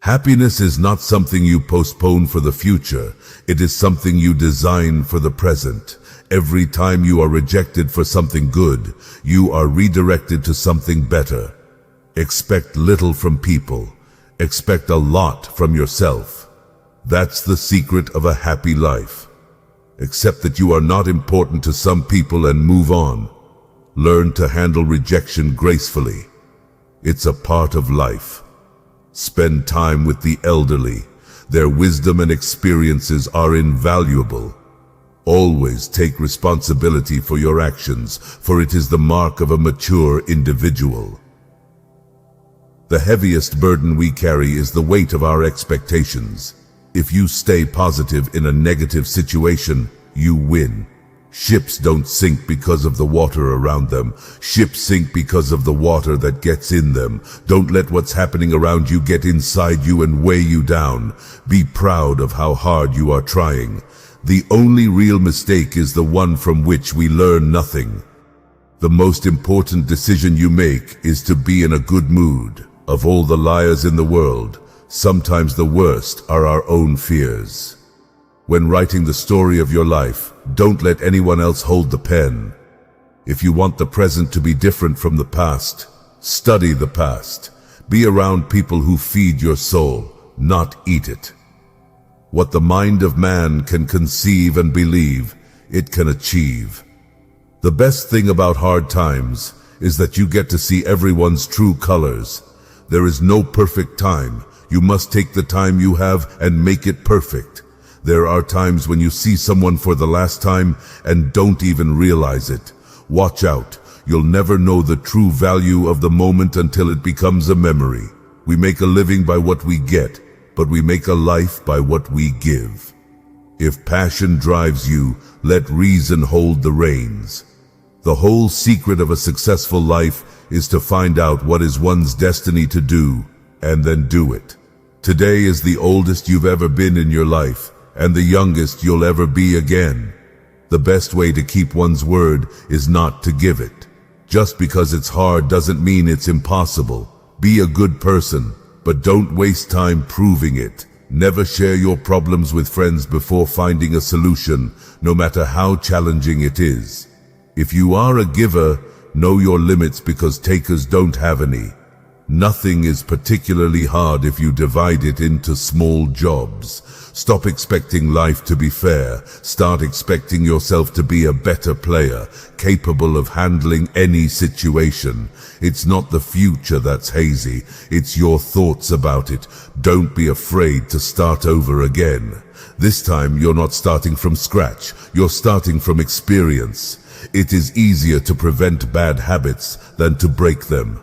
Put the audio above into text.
Happiness is not something you postpone for the future. It is something you design for the present. Every time you are rejected for something good, you are redirected to something better. Expect little from people. Expect a lot from yourself. That's the secret of a happy life. Accept that you are not important to some people and move on. Learn to handle rejection gracefully. It's a part of life. Spend time with the elderly. Their wisdom and experiences are invaluable. Always take responsibility for your actions, for it is the mark of a mature individual. The heaviest burden we carry is the weight of our expectations. If you stay positive in a negative situation, you win. Ships don't sink because of the water around them. Ships sink because of the water that gets in them. Don't let what's happening around you get inside you and weigh you down. Be proud of how hard you are trying. The only real mistake is the one from which we learn nothing. The most important decision you make is to be in a good mood. Of all the liars in the world, sometimes the worst are our own fears. When writing the story of your life, don't let anyone else hold the pen. If you want the present to be different from the past, study the past. Be around people who feed your soul, not eat it. What the mind of man can conceive and believe, it can achieve. The best thing about hard times is that you get to see everyone's true colors. There is no perfect time. You must take the time you have and make it perfect. There are times when you see someone for the last time and don't even realize it. Watch out. You'll never know the true value of the moment until it becomes a memory. We make a living by what we get, but we make a life by what we give. If passion drives you, let reason hold the reins. The whole secret of a successful life is to find out what is one's destiny to do, and then do it. Today is the oldest you've ever been in your life, and the youngest you'll ever be again. The best way to keep one's word is not to give it. Just because it's hard doesn't mean it's impossible. Be a good person, but don't waste time proving it. Never share your problems with friends before finding a solution, no matter how challenging it is. If you are a giver, know your limits because takers don't have any. Nothing is particularly hard if you divide it into small jobs. Stop expecting life to be fair. Start expecting yourself to be a better player, capable of handling any situation. It's not the future that's hazy, it's your thoughts about it. Don't be afraid to start over again. This time you're not starting from scratch, you're starting from experience. It is easier to prevent bad habits than to break them.